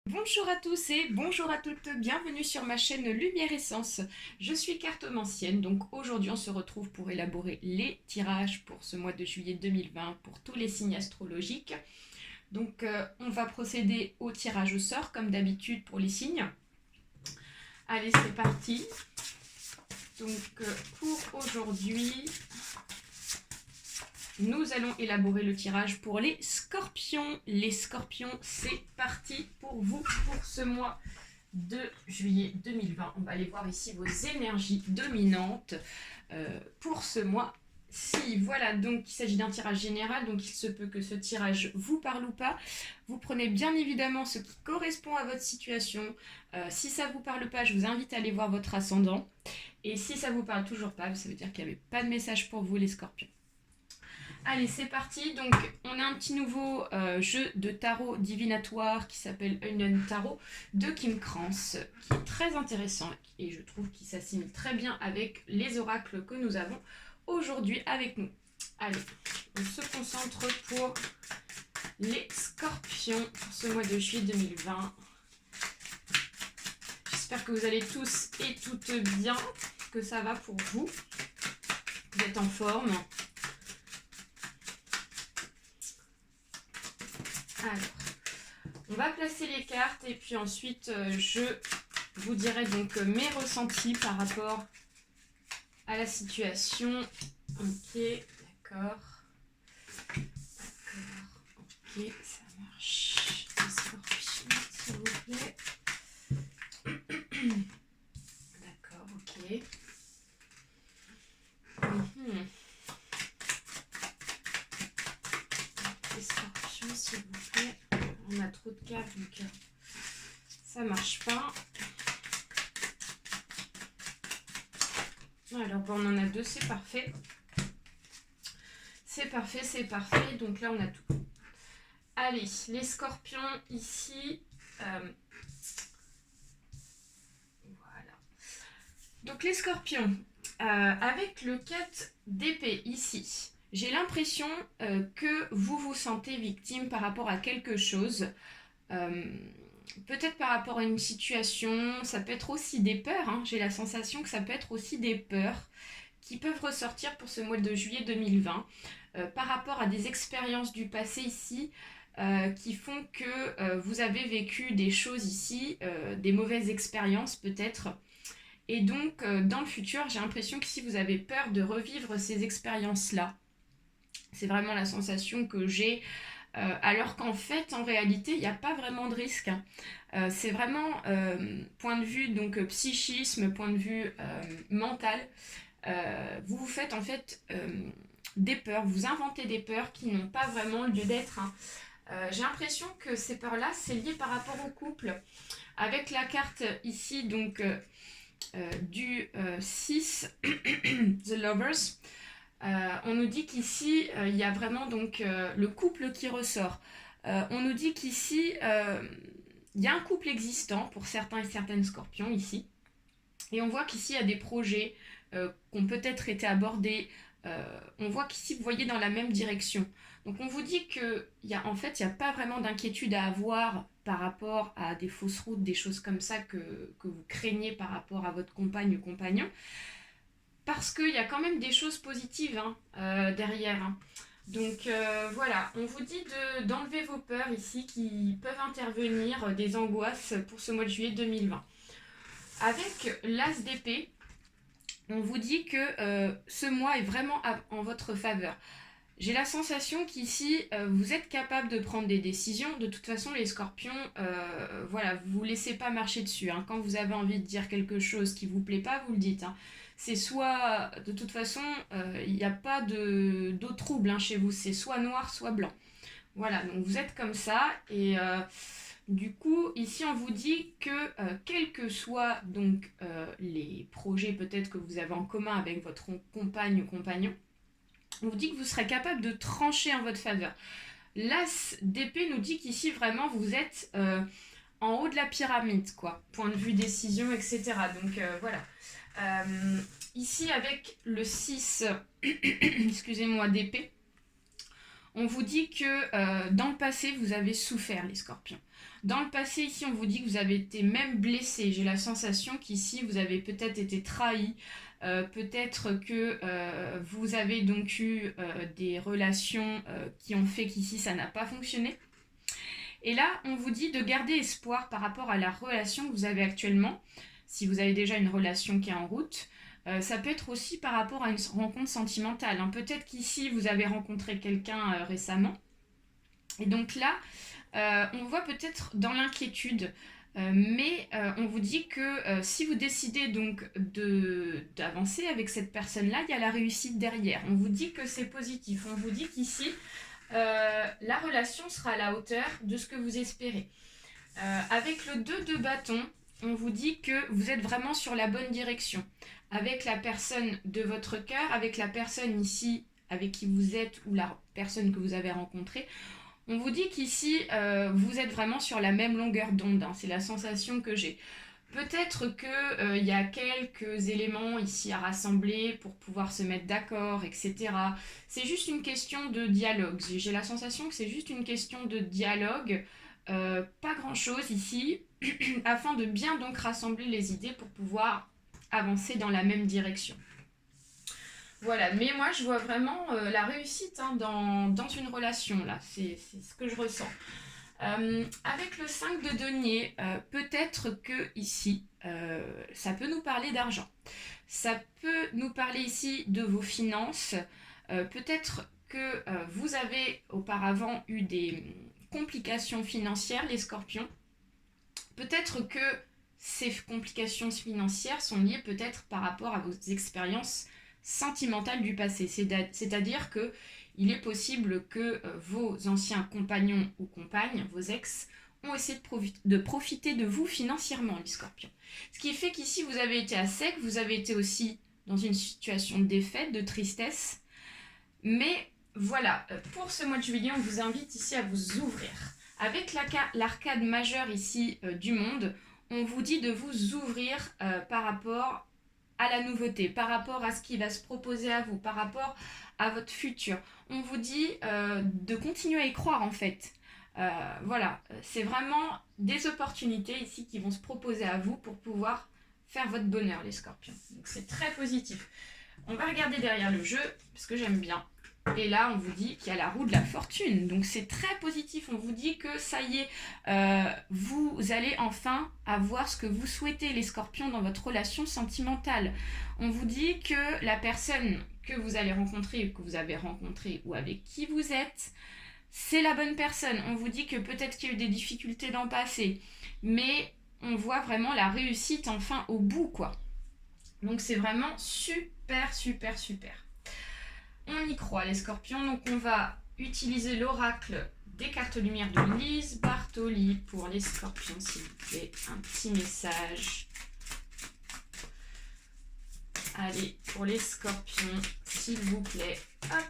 Bonjour à tous et bonjour à toutes, bienvenue sur ma chaîne Lumière Essence. Je suis cartomancienne, donc aujourd'hui on se retrouve pour élaborer les tirages pour ce mois de juillet 2020 pour tous les signes astrologiques. Donc on va procéder au tirage au sort comme d'habitude pour les signes. Allez, c'est parti. Donc pour aujourd'hui, nous allons élaborer le tirage pour les scorpions. Les scorpions, c'est parti pour vous pour ce mois de juillet 2020. On va aller voir ici vos énergies dominantes pour ce mois-ci. Voilà, donc il s'agit d'un tirage général, donc il se peut que ce tirage vous parle ou pas. Vous prenez bien évidemment ce qui correspond à votre situation. Si ça ne vous parle pas, je vous invite à aller voir votre ascendant. Et si ça ne vous parle toujours pas, ça veut dire qu'il n'y avait pas de message pour vous les scorpions. Allez, c'est parti. Donc, on a un petit nouveau jeu de tarot divinatoire qui s'appelle Onion Tarot de Kim Krans, qui est très intéressant et je trouve qu'il s'assimile très bien avec les oracles que nous avons aujourd'hui avec nous. Allez, on se concentre pour les scorpions pour ce mois de juillet 2020. J'espère que vous allez tous et toutes bien, que ça va pour vous. Vous êtes en forme. Alors, on va placer les cartes et puis ensuite je vous dirai donc mes ressentis par rapport à la situation. Ok, d'accord. Ok, ça marche. Les scorpions, s'il vous plaît. D'accord, ok. Les scorpions, s'il vous plaît. On a trop de cartes, donc ça marche pas. Alors, bon, on en a deux, c'est parfait. C'est parfait, c'est parfait. Donc là, on a tout. Allez, les scorpions, ici. Voilà. Donc, les scorpions, avec le 4 d'épée ici, j'ai l'impression que vous vous sentez victime par rapport à quelque chose. Peut-être par rapport à une situation, ça peut être aussi des peurs. Hein. J'ai la sensation que ça peut être aussi des peurs qui peuvent ressortir pour ce mois de juillet 2020 par rapport à des expériences du passé ici qui font que vous avez vécu des choses ici, des mauvaises expériences peut-être. Et donc, dans le futur, j'ai l'impression que si vous avez peur de revivre ces expériences-là, c'est vraiment la sensation que j'ai. Alors qu'en fait, en réalité, il n'y a pas vraiment de risque. Hein. C'est vraiment point de vue donc psychisme, point de vue mental. Vous vous faites en fait des peurs, vous inventez des peurs qui n'ont pas vraiment lieu d'être. Hein. J'ai l'impression que ces peurs-là, c'est lié par rapport au couple. Avec la carte ici, donc du 6, The Lovers, on nous dit qu'ici, il y a vraiment donc le couple qui ressort. On nous dit qu'ici, il y a un couple existant pour certains et certaines scorpions ici. Et on voit qu'ici, il y a des projets qui ont peut-être été abordés. On voit qu'ici, vous voyez dans la même direction. Donc on vous dit qu'en fait, il n'y a pas vraiment d'inquiétude à avoir par rapport à des fausses routes, des choses comme ça que vous craignez par rapport à votre compagne ou compagnon. Parce qu'il y a quand même des choses positives derrière. Hein. Donc voilà, on vous dit d'enlever vos peurs ici qui peuvent intervenir, des angoisses pour ce mois de juillet 2020. Avec l'as d'épée, on vous dit que ce mois est vraiment en votre faveur. J'ai la sensation qu'ici, vous êtes capable de prendre des décisions. De toute façon, les scorpions, voilà, vous ne vous laissez pas marcher dessus. Hein. Quand vous avez envie de dire quelque chose qui ne vous plaît pas, vous le dites. Hein. C'est soit, de toute façon, il n'y a pas d'eau trouble hein, chez vous. C'est soit noir, soit blanc. Voilà, donc vous êtes comme ça. Et du coup, ici, on vous dit que quels que soient donc, les projets peut-être que vous avez en commun avec votre compagne ou compagnon, on vous dit que vous serez capable de trancher en votre faveur. L'as d'épée nous dit qu'ici, vraiment, vous êtes en haut de la pyramide, quoi. Point de vue décision, etc. Donc, voilà. Ici, avec le 6, excusez-moi, d'épée, on vous dit que dans le passé, vous avez souffert, les scorpions. Dans le passé, ici, on vous dit que vous avez été même blessé. J'ai la sensation qu'ici, vous avez peut-être été trahi. Peut-être que vous avez donc eu des relations qui ont fait qu'ici, ça n'a pas fonctionné. Et là, on vous dit de garder espoir par rapport à la relation que vous avez actuellement. Si vous avez déjà une relation qui est en route, ça peut être aussi par rapport à une rencontre sentimentale, hein. Peut-être qu'ici, vous avez rencontré quelqu'un récemment. Et donc là, on voit peut-être dans l'inquiétude, mais on vous dit que si vous décidez donc d'avancer avec cette personne-là, il y a la réussite derrière. On vous dit que c'est positif. On vous dit qu'ici, la relation sera à la hauteur de ce que vous espérez. Avec le 2 de bâton, on vous dit que vous êtes vraiment sur la bonne direction. Avec la personne de votre cœur, avec la personne ici avec qui vous êtes ou la personne que vous avez rencontrée, on vous dit qu'ici, vous êtes vraiment sur la même longueur d'onde, hein. C'est la sensation que j'ai. Peut-être qu'il y a quelques éléments ici à rassembler pour pouvoir se mettre d'accord, etc. C'est juste une question de dialogue. J'ai la sensation que c'est juste une question de dialogue. Pas grand-chose ici, afin de bien donc rassembler les idées pour pouvoir avancer dans la même direction. Voilà, mais moi je vois vraiment la réussite, hein, dans une relation, là, c'est ce que je ressens. Avec le 5 de denier, peut-être que ici, ça peut nous parler d'argent. Ça peut nous parler ici de vos finances. Peut-être que vous avez auparavant eu des complications financières, les scorpions. Peut-être que ces complications financières sont liées peut-être par rapport à vos expériences sentimentales du passé. C'est-à-dire que il est possible que vos anciens compagnons ou compagnes, vos ex, ont essayé de profiter de vous financièrement, les scorpions. Ce qui fait qu'ici, vous avez été à sec, vous avez été aussi dans une situation de défaite, de tristesse. Mais voilà, pour ce mois de juillet, on vous invite ici à vous ouvrir. Avec l'arcade majeure ici du monde, on vous dit de vous ouvrir par rapport à la nouveauté, par rapport à ce qui va se proposer à vous, par rapport à votre futur. On vous dit de continuer à y croire en fait. Voilà, c'est vraiment des opportunités ici qui vont se proposer à vous pour pouvoir faire votre bonheur, les scorpions. Donc c'est très positif. On va regarder derrière le jeu, parce que j'aime bien. Et là, on vous dit qu'il y a la roue de la fortune. Donc c'est très positif. On vous dit que ça y est, vous allez enfin avoir ce que vous souhaitez, les scorpions, dans votre relation sentimentale. On vous dit que la personne que vous allez rencontrer, que vous avez rencontrée ou avec qui vous êtes, c'est la bonne personne. On vous dit que peut-être qu'il y a eu des difficultés dans le passé, mais on voit vraiment la réussite enfin au bout, quoi. Donc c'est vraiment super, super, super. On y croit, les scorpions. Donc on va utiliser l'oracle des cartes lumière de Lise Bartoli pour les scorpions, s'il vous plaît. Un petit message. Allez, pour les scorpions, s'il vous plaît. Hop,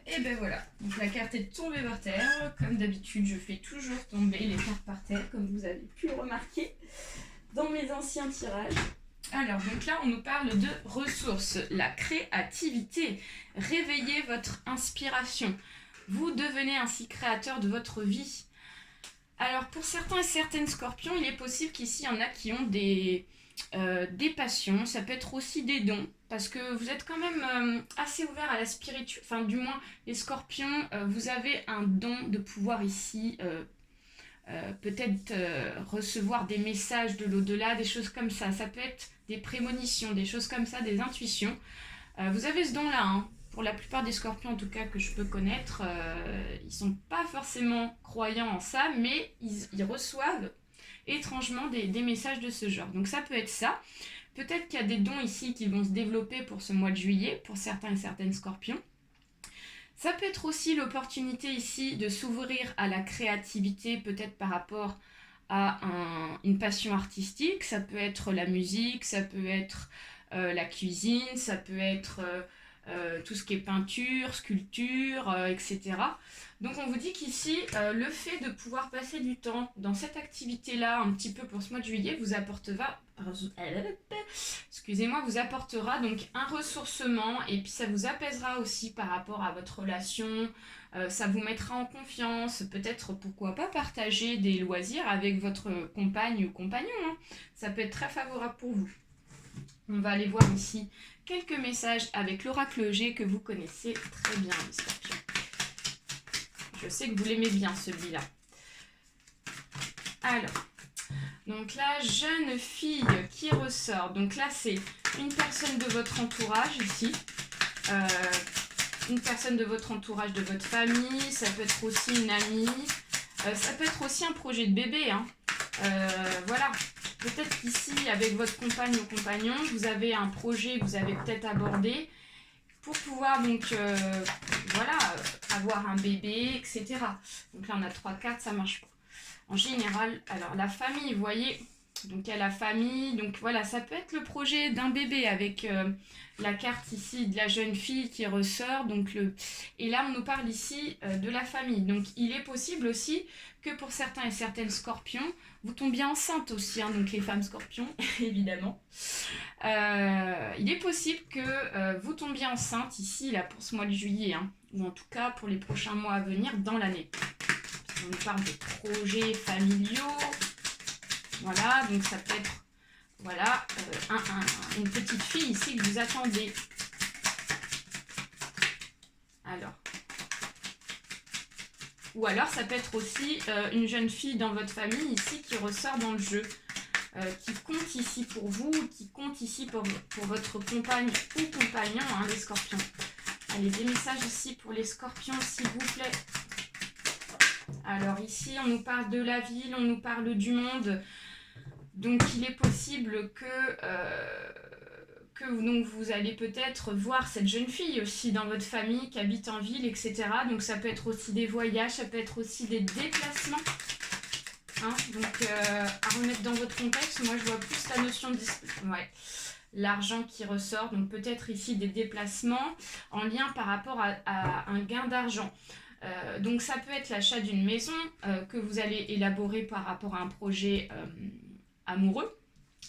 et ben voilà. Donc la carte est tombée par terre. Comme d'habitude, je fais toujours tomber les cartes par terre, comme vous avez pu le remarquer dans mes anciens tirages. Alors, donc là, on nous parle de ressources, la créativité. Réveillez votre inspiration. Vous devenez ainsi créateur de votre vie. Alors, pour certains et certaines scorpions, il est possible qu'ici, il y en a qui ont des passions. Ça peut être aussi des dons, parce que vous êtes quand même assez ouvert à la spiritualité. Enfin, du moins, les scorpions, vous avez un don de pouvoir ici... peut-être recevoir des messages de l'au-delà, des choses comme ça. Ça peut être des prémonitions, des choses comme ça, des intuitions. Vous avez ce don-là, hein. Pour la plupart des scorpions, en tout cas, que je peux connaître, ils sont pas forcément croyants en ça, mais ils reçoivent étrangement des messages de ce genre. Donc ça peut être ça. Peut-être qu'il y a des dons ici qui vont se développer pour ce mois de juillet, pour certains et certaines scorpions. Ça peut être aussi l'opportunité ici de s'ouvrir à la créativité, peut-être par rapport à une passion artistique. Ça peut être la musique, ça peut être la cuisine, ça peut être tout ce qui est peinture, sculpture, etc. Donc on vous dit qu'ici, le fait de pouvoir passer du temps dans cette activité-là, un petit peu pour ce mois de juillet, vous apportera, excusez-moi, vous apportera donc un ressourcement et puis ça vous apaisera aussi par rapport à votre relation, ça vous mettra en confiance, peut-être pourquoi pas partager des loisirs avec votre compagne ou compagnon, hein. Ça peut être très favorable pour vous. On va aller voir ici quelques messages avec l'oracle G que vous connaissez très bien, les scorpions. Je sais que vous l'aimez bien, celui-là. Alors, donc la jeune fille qui ressort. Donc là, c'est une personne de votre entourage ici. Une personne de votre entourage, de votre famille. Ça peut être aussi une amie. Ça peut être aussi un projet de bébé, hein. Voilà. Peut-être qu'ici, avec votre compagne ou compagnon, vous avez un projet que vous avez peut-être abordé pour pouvoir donc voilà, avoir un bébé, etc. Donc là, on a 3 cartes, ça marche pas. En général, alors la famille, vous voyez, donc il y a la famille, donc voilà, ça peut être le projet d'un bébé avec la carte ici de la jeune fille qui ressort, donc et là on nous parle ici de la famille. Donc il est possible aussi que pour certains et certaines scorpions, vous tombiez enceinte aussi, hein, donc les femmes scorpions, évidemment. Il est possible que vous tombiez enceinte ici, là, pour ce mois de juillet, hein, ou en tout cas pour les prochains mois à venir dans l'année. On nous parle de projets familiaux. Voilà, donc ça peut être voilà, une petite fille ici que vous attendez. Alors. Ou alors ça peut être aussi une jeune fille dans votre famille ici qui ressort dans le jeu. Qui compte ici pour vous, qui compte ici pour votre compagne ou compagnon, hein, les scorpions. Allez, des messages ici pour les scorpions, s'il vous plaît. Alors ici, on nous parle de la ville, on nous parle du monde. Donc il est possible que donc, vous allez peut-être voir cette jeune fille aussi dans votre famille qui habite en ville, etc. Donc ça peut être aussi des voyages, ça peut être aussi des déplacements. Hein, donc à remettre dans votre contexte, moi je vois plus la notion de l'argent qui ressort, donc peut-être ici des déplacements en lien par rapport à un gain d'argent. Donc ça peut être l'achat d'une maison que vous allez élaborer par rapport à un projet amoureux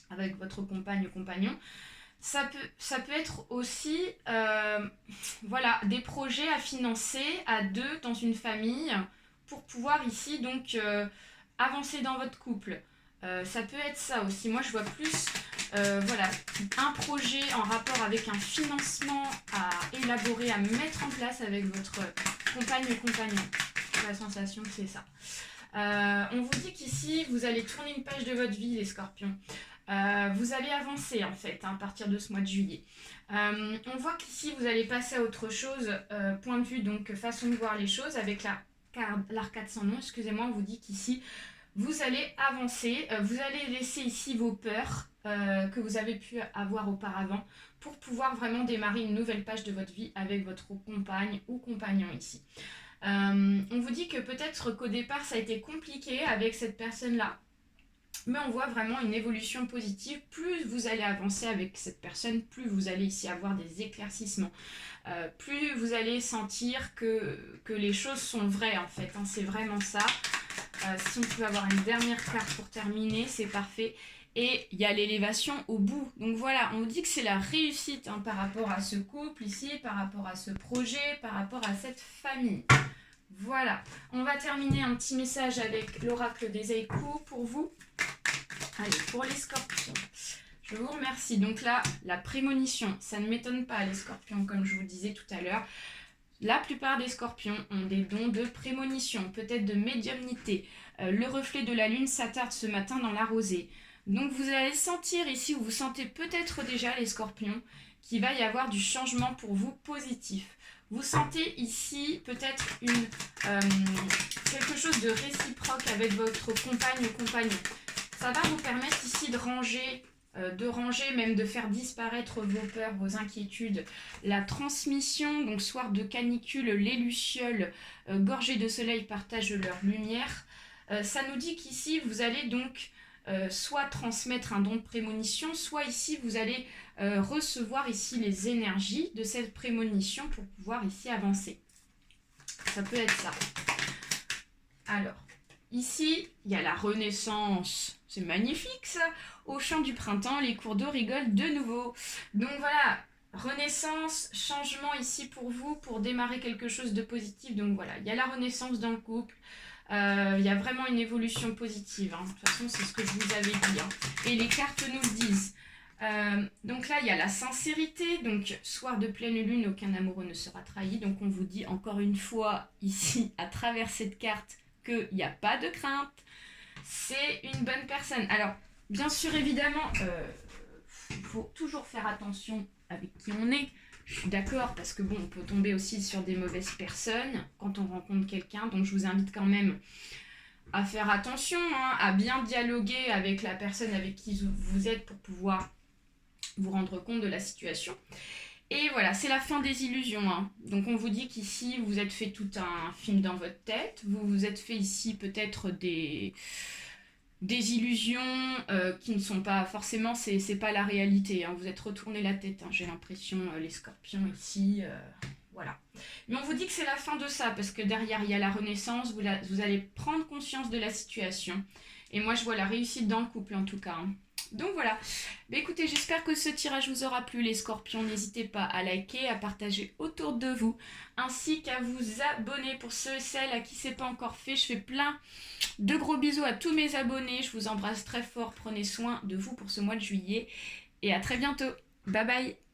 avec votre compagne ou compagnon. Ça peut être aussi voilà, des projets à financer à deux dans une famille pour pouvoir ici donc avancer dans votre couple. Ça peut être ça aussi. Moi, je vois plus voilà, un projet en rapport avec un financement à élaborer, à mettre en place avec votre compagne ou compagnon. J'ai la sensation que c'est ça. On vous dit qu'ici, vous allez tourner une page de votre vie, les scorpions. Vous allez avancer, en fait, hein, à partir de ce mois de juillet. On voit qu'ici, vous allez passer à autre chose, point de vue, donc façon de voir les choses, avec l'arcade sans nom, excusez-moi, on vous dit qu'ici, vous allez avancer, vous allez laisser ici vos peurs que vous avez pu avoir auparavant pour pouvoir vraiment démarrer une nouvelle page de votre vie avec votre compagne ou compagnon ici. On vous dit que peut-être qu'au départ ça a été compliqué avec cette personne-là, mais on voit vraiment une évolution positive. Plus vous allez avancer avec cette personne, plus vous allez ici avoir des éclaircissements. Plus vous allez sentir que les choses sont vraies en fait, hein, c'est vraiment ça. Si on peut avoir une dernière carte pour terminer, c'est parfait. Et il y a l'élévation au bout. Donc voilà, on vous dit que c'est la réussite hein, par rapport à ce couple ici, par rapport à ce projet, par rapport à cette famille. Voilà, on va terminer un petit message avec l'oracle des haïkus pour vous. Allez, pour les scorpions, je vous remercie. Donc là, la prémonition, ça ne m'étonne pas les scorpions, comme je vous disais tout à l'heure. La plupart des scorpions ont des dons de prémonition, peut-être de médiumnité. Le reflet de la lune s'attarde ce matin dans la rosée. Donc vous allez sentir ici, ou vous sentez peut-être déjà les scorpions, qu'il va y avoir du changement pour vous positif. Vous sentez ici peut-être quelque chose de réciproque avec votre compagne ou compagnon. Ça va vous permettre ici de ranger, même de faire disparaître vos peurs, vos inquiétudes. La transmission, donc soir de canicule, les lucioles gorgées de soleil partagent leur lumière. Ça nous dit qu'ici, vous allez donc soit transmettre un don de prémonition, soit ici vous allez recevoir ici les énergies de cette prémonition pour pouvoir ici avancer. Ça peut être ça. Alors, ici, il y a la renaissance. C'est magnifique ça. Au chant du printemps, les cours d'eau rigolent de nouveau. Donc voilà, renaissance, changement ici pour vous, pour démarrer quelque chose de positif. Donc voilà, il y a la renaissance dans le couple. Il y a vraiment une évolution positive. De toute façon, c'est ce que je vous avais dit. Et les cartes nous le disent. Donc là, il y a la sincérité. Donc, soir de pleine lune, aucun amoureux ne sera trahi. Donc, on vous dit encore une fois ici, à travers cette carte, qu'il n'y a pas de crainte. C'est une bonne personne. Alors, bien sûr, évidemment, il faut toujours faire attention avec qui on est. Je suis d'accord, parce que bon, on peut tomber aussi sur des mauvaises personnes quand on rencontre quelqu'un. Donc, je vous invite quand même à faire attention, à bien dialoguer avec la personne avec qui vous êtes pour pouvoir vous rendre compte de la situation. Et voilà, c'est la fin des illusions. Donc on vous dit qu'ici, vous êtes fait tout un film dans votre tête. Vous vous êtes fait ici peut-être des illusions qui ne sont pas forcément, c'est pas la réalité. Vous êtes retourné la tête, j'ai l'impression, les scorpions ici. Voilà. Mais on vous dit que c'est la fin de ça, parce que derrière, il y a la renaissance. Vous allez prendre conscience de la situation. Et moi, je vois la réussite dans le couple, en tout cas. Donc voilà. Écoutez, j'espère que ce tirage vous aura plu, les scorpions. N'hésitez pas à liker, à partager autour de vous, ainsi qu'à vous abonner pour ceux et celles à qui c'est pas encore fait. Je fais plein de gros bisous à tous mes abonnés. Je vous embrasse très fort. Prenez soin de vous pour ce mois de juillet. Et à très bientôt. Bye bye.